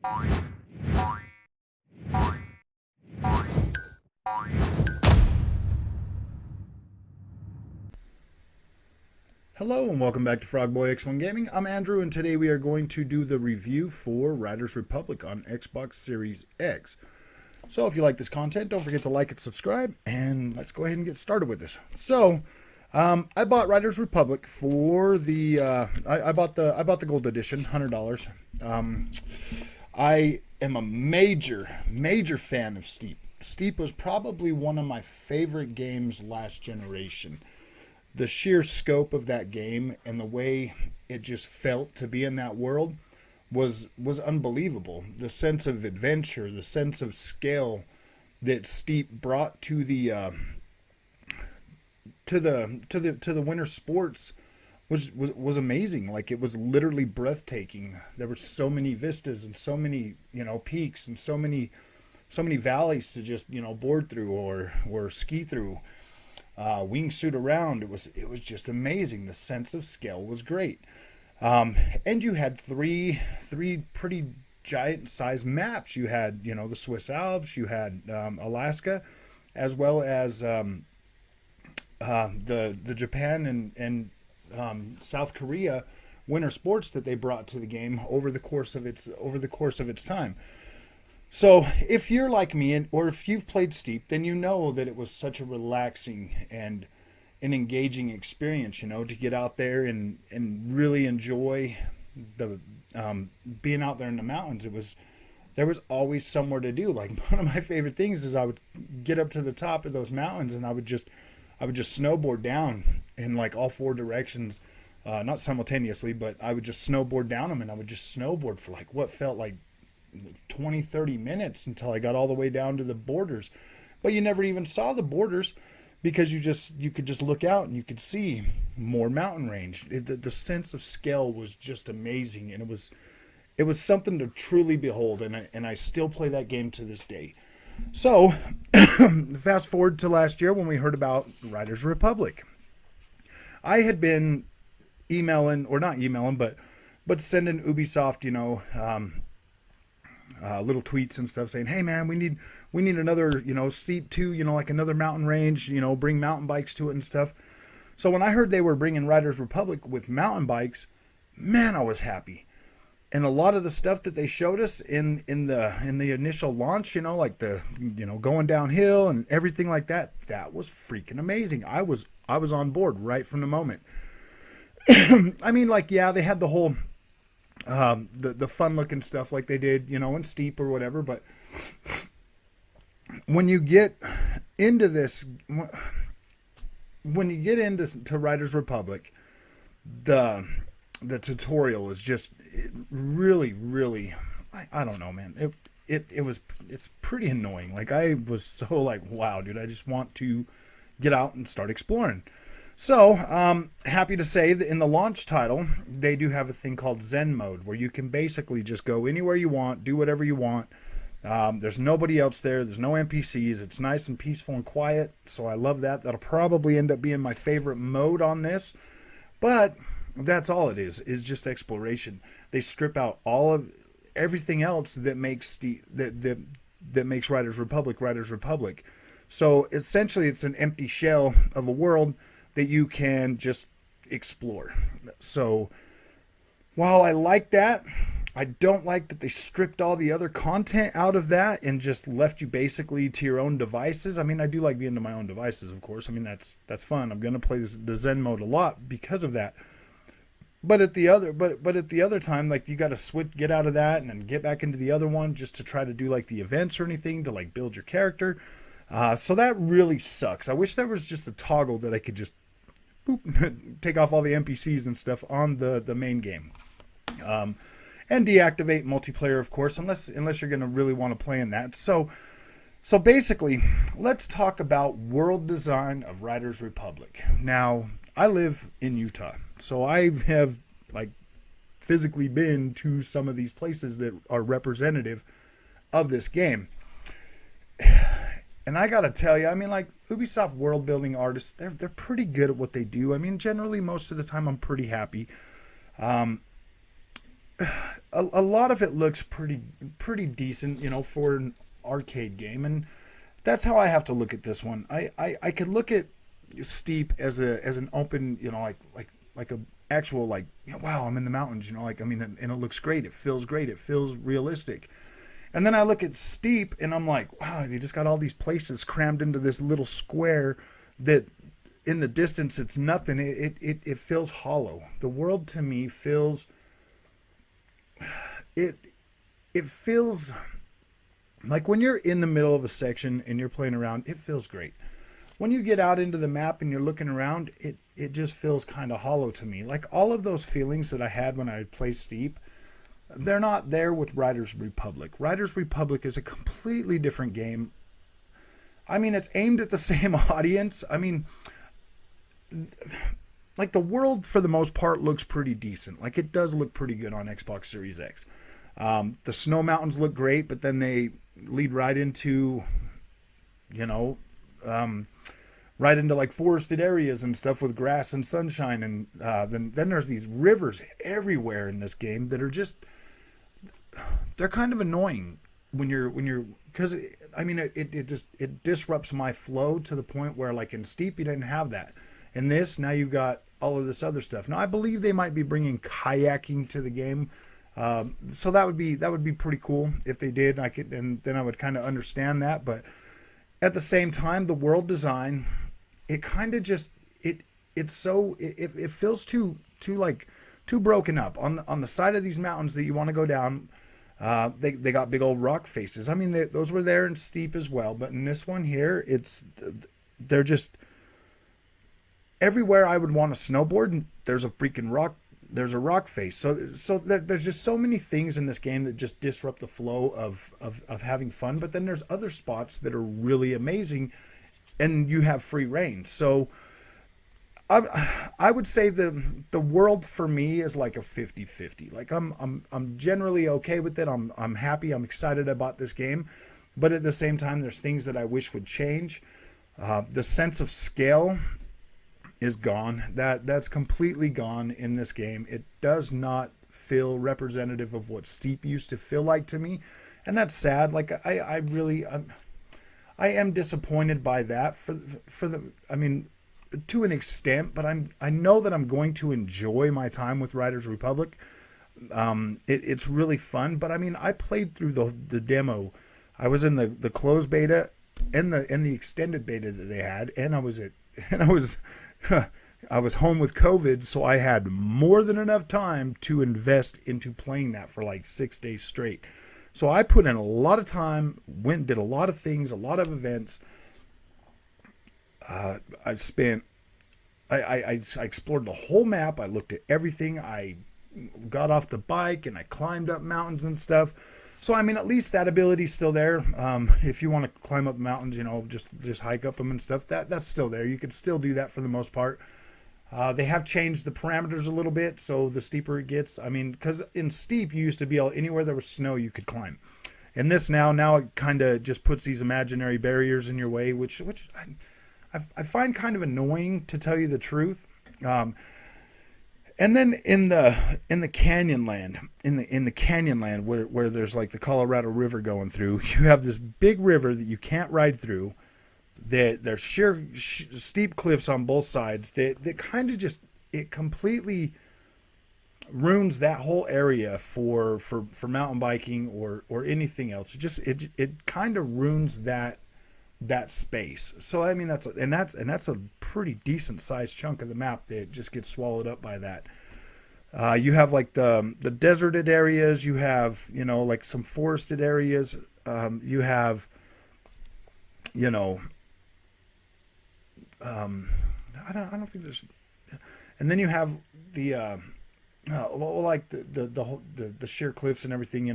Hello and welcome back to Frogboy X1 Gaming. I'm Andrew and today we are going to do the review for Riders Republic on Xbox Series X. So if you like this content, don't forget to like and subscribe, and let's go ahead and get started with this. So I bought Riders Republic for the I bought the gold edition, $100. I am a major fan of Steep. Steep was probably one of my favorite games last generation. The sheer scope of that game and the way it just felt to be in that world was unbelievable. The sense of adventure, the sense of scale that Steep brought to the winter sports was amazing. Like, it was literally breathtaking. There were so many vistas and so many, peaks and so many valleys to just, board through or ski through. Wingsuit around. It was just amazing. The sense of scale was great. And you had three pretty giant sized maps. You had, the Swiss Alps, you had Alaska, as well as the Japan and South Korea winter sports that they brought to the game over the course of its time. So if you're like me, or if you've played Steep, then you know that it was such a relaxing and an engaging experience, to get out there and really enjoy the being out there in the mountains. There was always somewhere to do. Like, one of my favorite things is I would get up to the top of those mountains and I would just snowboard down in like all four directions, not simultaneously, but I would just snowboard down them, and I would just snowboard for like what felt like 20-30 minutes until I got all the way down to the borders. But you never even saw the borders because you could just look out and you could see more mountain range. The sense of scale was just amazing, and it was something to truly behold, and I still play that game to this day. So fast forward to last year when we heard about Riders Republic. I had been emailing, or not emailing, but sending Ubisoft, little tweets and stuff saying, hey man, we need another, Steep 2, like another mountain range, bring mountain bikes to it and stuff. So when I heard they were bringing Riders Republic with mountain bikes, man, I was happy. And a lot of the stuff that they showed us in the initial launch, like the, going downhill and everything like that was freaking amazing. I was on board right from the moment. I mean, like, yeah, they had the whole the fun looking stuff like they did, in Steep or whatever, but when you get into this, when you get into Riders Republic, the tutorial is just really, I don't know, man. It's pretty annoying. Like, I was so like, wow, dude, I just want to get out and start exploring. So, happy to say that in the launch title, they do have a thing called Zen mode, where you can basically just go anywhere you want, do whatever you want. There's nobody else there. There's no NPCs. It's nice and peaceful and quiet. So I love that. That'll probably end up being my favorite mode on this. But that's all it is just exploration. They strip out all of everything else that makes that makes Riders Republic. So essentially, it's an empty shell of a world that you can just explore. So while I like that, I don't like that they stripped all the other content out of that and just left you basically to your own devices. I mean, I do like being to my own devices, of course. I mean, that's fun. I'm going to play the Zen mode a lot because of that. But at the other time, like, you got to get out of that and then get back into the other one just to try to do like the events or anything to like build your character. So that really sucks. I wish there was just a toggle that I could just take off all the NPCs and stuff on the main game, and deactivate multiplayer, of course, unless you're going to really want to play in that. So basically, let's talk about world design of Riders Republic. Now, I live in Utah, so I have like physically been to some of these places that are representative of this game. And I gotta tell you, I mean, like, Ubisoft world building artists, they're pretty good at what they do. I mean, generally, most of the time, I'm pretty happy. a lot of it looks pretty decent, for an arcade game, and that's how I have to look at this one. I could look at Steep as an open, like a actual, like, wow, I'm in the mountains, like, I mean, and it looks great, it feels great, it feels realistic. And then I look at Steep and I'm like, wow, they just got all these places crammed into this little square that in the distance it's nothing. It feels hollow. The world to me feels it feels like when you're in the middle of a section and you're playing around, it feels great. When you get out into the map and you're looking around, it just feels kind of hollow to me. Like all of those feelings that I had when I played Steep, they're not there with Riders Republic. Riders Republic is a completely different game. I mean, it's aimed at the same audience. I mean, like the world for the most part looks pretty decent. Like it does look pretty good on Xbox Series X. The snow mountains look great, but then they lead right into, right into like forested areas and stuff with grass and sunshine. And then there's these rivers everywhere in this game that are just, they're kind of annoying because I mean, it disrupts my flow to the point where, like in Steep, you didn't have that. In this, now you've got all of this other stuff. Now I believe they might be bringing kayaking to the game. So that would be pretty cool if they did. And then I would kind of understand that. But at the same time, the world design, it kind of just it feels too broken up on the side of these mountains that you want to go down. They got big old rock faces. I mean, those were there in Steep as well, but in this one here, they're just everywhere I would want to snowboard. There's a rock face. So there's just so many things in this game that just disrupt the flow of having fun. But then there's other spots that are really amazing, and you have free reign. So I would say the world for me is like a 50-50. Like I'm generally okay with it. I'm happy. I'm excited about this game, but at the same time, there's things that I wish would change. The sense of scale is gone. That's completely gone in this game. It does not feel representative of what Steep used to feel like to me, and that's sad. Like I am disappointed by that I mean, to an extent, but I know that I'm going to enjoy my time with Riders Republic. It's really fun, but I mean, I played through the demo. I was in the closed beta and the extended beta that they had, and I was I was home with COVID, so I had more than enough time to invest into playing that for like 6 days straight. So I put in a lot of time, did a lot of things, a lot of events. I explored the whole map. I looked at everything. I got off the bike and I climbed up mountains and stuff. So, I mean, at least that ability is still there. If you want to climb up mountains, just hike up them and stuff, that's still there. You can still do that for the most part. They have changed the parameters a little bit, so the steeper it gets. I mean, because in Steep, you used to be able, anywhere there was snow, you could climb. In this now it kind of just puts these imaginary barriers in your way, which I find kind of annoying, to tell you the truth. And then in the canyon land, in the canyon land where there's like the Colorado River going through, you have this big river that you can't ride through. There's sheer steep cliffs on both sides. That kind of just, it completely ruins that whole area for mountain biking or anything else. It kind of ruins that space. So I mean, that's a pretty decent sized chunk of the map that just gets swallowed up by that. You have like the deserted areas, you have, like some forested areas, you have, I don't think there's, and then you have the like the sheer cliffs and everything,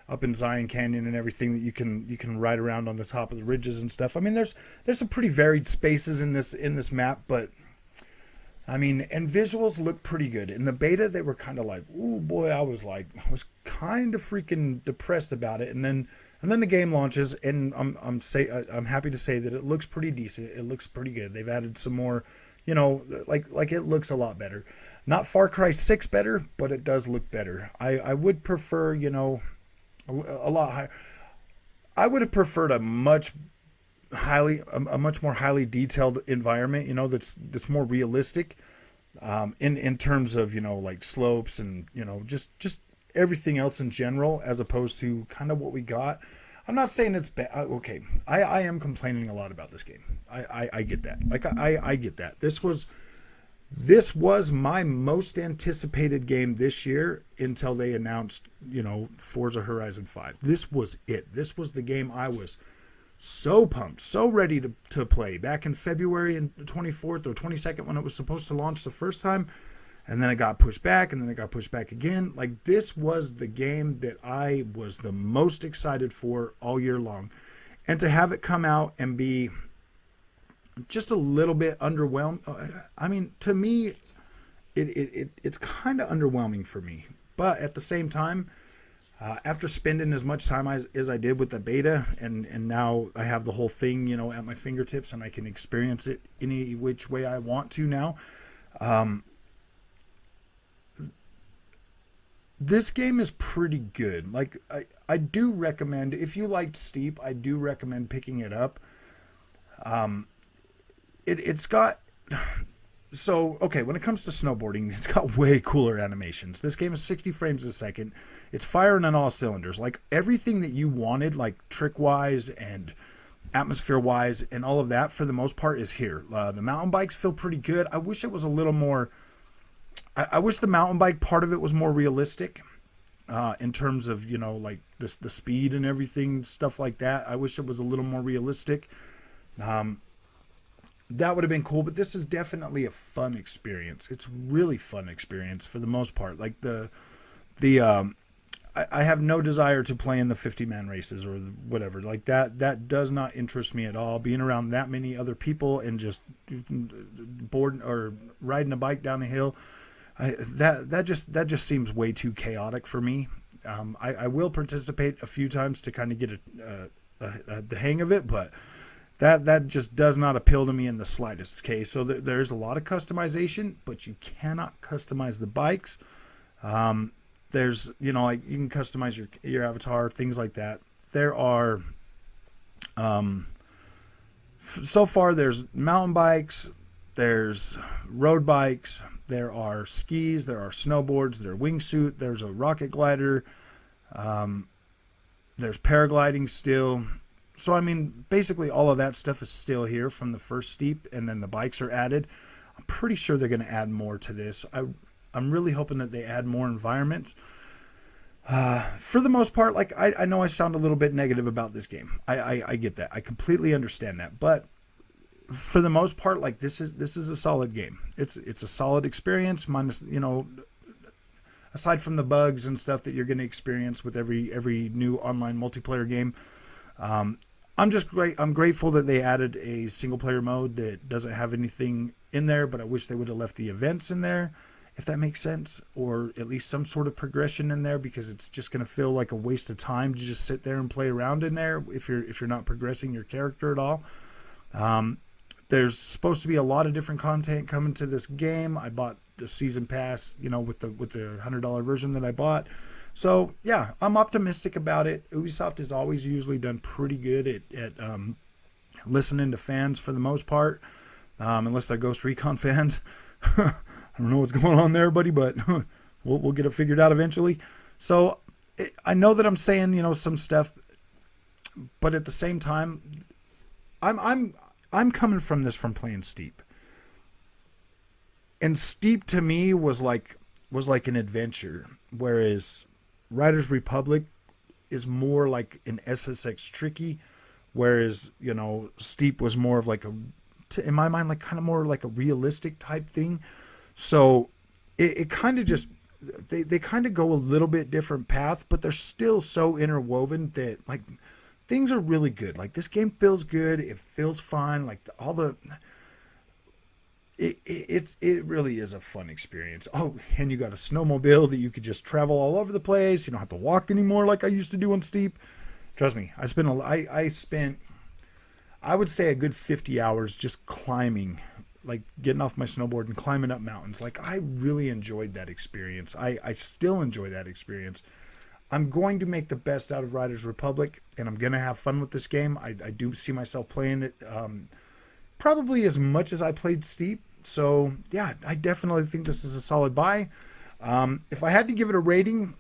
up in Zion Canyon and everything that you can ride around on the top of the ridges and stuff. I mean, there's some pretty varied spaces in this map, but I mean, and visuals look pretty good. In the beta, they were kind of like, oh boy, I was kind of freaking depressed about it. And then the game launches, and I'm happy to say that it looks pretty decent. It looks pretty good. They've added some more, like it looks a lot better. Not Far Cry 6 better, but it does look better. I would prefer, a lot higher. I would have preferred a much more highly detailed environment, that's more realistic, in terms of, like slopes and, just everything else in general, as opposed to kind of what we got. I'm not saying it's bad. Okay. I am complaining a lot about this game. I get that. Like, I get that. This was my most anticipated game this year until they announced, Forza Horizon 5. This was it. This was the game I was so pumped, so ready to play back in February and 24th or 22nd when it was supposed to launch the first time. And then it got pushed back, and then it got pushed back again. Like, this was the game that I was the most excited for all year long. And to have it come out and be just a little bit underwhelmed. I mean, to me, it's kind of underwhelming for me. But at the same time, after spending as much time as I did with the beta, and now I have the whole thing, at my fingertips, and I can experience it any which way I want to now. This game is pretty good. Like, I do recommend, if you liked Steep, I do recommend picking it up. It's got, so, okay, when it comes to snowboarding, it's got way cooler animations. This game is 60 frames a second. It's firing on all cylinders. Like, everything that you wanted, like trick-wise and atmosphere-wise and all of that, for the most part, is here. The mountain bikes feel pretty good. I wish it was a little more, I wish the mountain bike part of it was more realistic, in terms of, like the speed and everything, stuff like that. I wish it was a little more realistic. That would have been cool, but this is definitely a fun experience. It's really fun experience for the most part. Like I have no desire to play in the 50-man races or whatever. Like that does not interest me at all. Being around that many other people and just board or riding a bike down a hill, that just seems way too chaotic for me. I will participate a few times to kind of get the hang of it, but that just does not appeal to me in the slightest case. So there's a lot of customization, but you cannot customize the bikes. There's, like you can customize your avatar, things like that. There are, so far there's mountain bikes, there's road bikes, there are skis, there are snowboards, there's wingsuit, there's a rocket glider, there's paragliding still. So, I mean, basically all of that stuff is still here from the first Steep, and then the bikes are added. I'm pretty sure they're going to add more to this. I'm really hoping that they add more environments. For the most part, like, I know I sound a little bit negative about this game. I get that. I completely understand that. But for the most part, like, this is a solid game. It's a solid experience, minus, aside from the bugs and stuff that you're going to experience with every new online multiplayer game. I'm grateful that they added a single player mode that doesn't have anything in there, but I wish they would have left the events in there, if that makes sense, or at least some sort of progression in there, because it's just going to feel like a waste of time to just sit there and play around in there if you're not progressing your character at all. There's supposed to be a lot of different content coming to this game. I bought the season pass, with the $100 version that I bought. So, yeah, I'm optimistic about it. Ubisoft has always usually done pretty good at listening to fans for the most part, unless they're Ghost Recon fans. I don't know what's going on there, buddy, but we'll get it figured out eventually. So, I know that I'm saying, some stuff, but at the same time, I'm coming from this from playing Steep. And Steep to me was like an adventure, whereas Riders Republic is more like an SSX Tricky, whereas, Steep was more of like in my mind, like kind of more like a realistic type thing. So it kind of just, they kind of go a little bit different path, but they're still so interwoven that, like, things are really good. Like, this game feels good. It feels fine. Like, it really is a fun experience. Oh, and you got a snowmobile that you could just travel all over the place. You don't have to walk anymore like I used to do on Steep. Trust me, I spent I would say a good 50 hours just climbing like getting off my snowboard and climbing up mountains. Like, I really enjoyed that experience. I still enjoy that experience. I'm going to make the best out of Riders Republic, and I'm going to have fun with this game. I do see myself playing it probably as much as I played Steep. So, yeah, I definitely think this is a solid buy. If I had to give it a rating,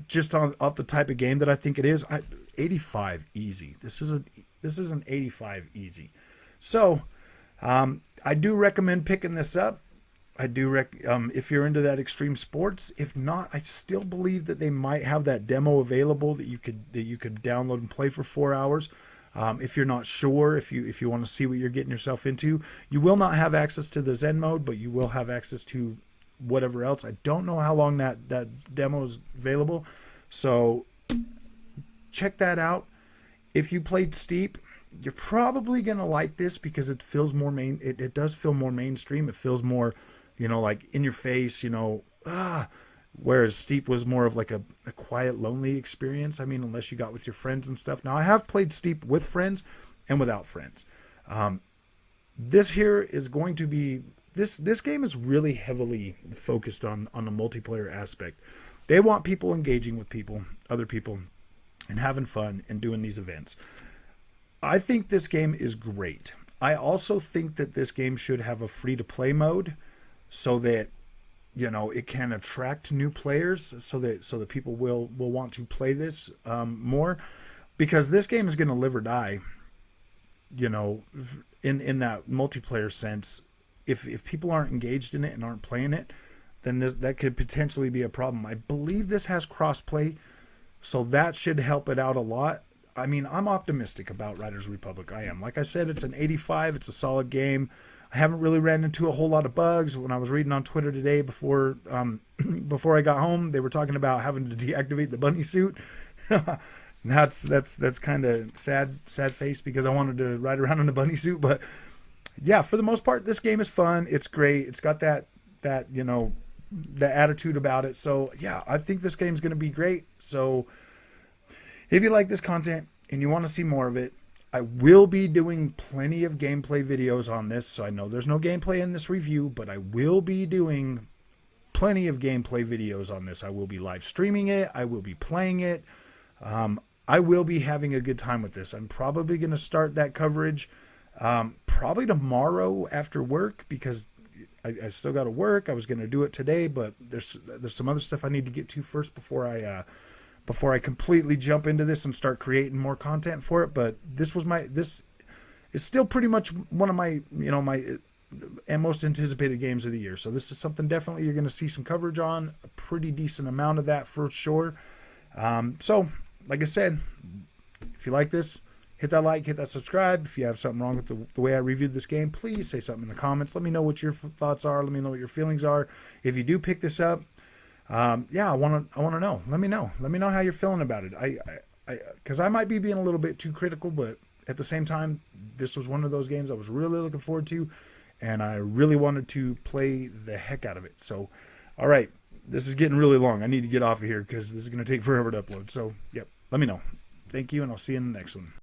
just off the type of game that I think it is, 85 easy. This is an 85 easy. So, I do recommend picking this up. I do if you're into that extreme sports. If not, I still believe that they might have that demo available that you could download and play for 4 hours. If you're not sure, if you want to see what you're getting yourself into, you will not have access to the Zen mode, but you will have access to whatever else. I don't know how long that demo is available, so check that out. If you played Steep, you're probably gonna like this because it feels more it does feel more mainstream. It feels more, like in your face, whereas Steep was more of like a quiet, lonely experience. I mean, unless you got with your friends and stuff. Now, I have played Steep with friends and without friends. This here is going to be this game is really heavily focused on a multiplayer aspect. They want people engaging with other people, and having fun and doing these events. I think this game is great. I also think that this game should have a free-to-play mode so that it can attract new players, so that people will want to play this more, because this game is going to live or die. In that multiplayer sense, if people aren't engaged in it and aren't playing it, then that could potentially be a problem. I believe this has crossplay, so that should help it out a lot. I mean, I'm optimistic about Riders Republic. I am. Like I said, it's an 85. It's a solid game. I haven't really ran into a whole lot of bugs. When I was reading on Twitter today before I got home, they were talking about having to deactivate the bunny suit. That's kind of sad face, because I wanted to ride around in a bunny suit. But yeah, for the most part, this game is fun. It's great. It's got that the attitude about it. So yeah, I think this game's going to be great. So if you like this content and you want to see more of it, I will be doing plenty of gameplay videos on this. So I know there's no gameplay in this review, but I will be doing plenty of gameplay videos on this. I will be live streaming it. I will be playing it. I will be having a good time with this. I'm probably going to start that coverage probably tomorrow after work, because I still got to work. I was going to do it today, but there's some other stuff I need to get to first before I completely jump into this and start creating more content for it. But this is still pretty much one of my most anticipated games of the year. So this is something definitely you're going to see some coverage on, a pretty decent amount of that for sure. So like I said, if you like this, hit that like, hit that subscribe. If you have something wrong with the way I reviewed this game, please say something in the comments. Let me know what your thoughts are. Let me know what your feelings are. If you do pick this up, I want to know. Let me know how you're feeling about it. Because I might be being a little bit too critical, but at the same time, this was one of those games I was really looking forward to, and I really wanted to play the heck out of it. So, all right, this is getting really long. I need to get off of here because this is going to take forever to upload. So, yep, let me know. Thank you, and I'll see you in the next one.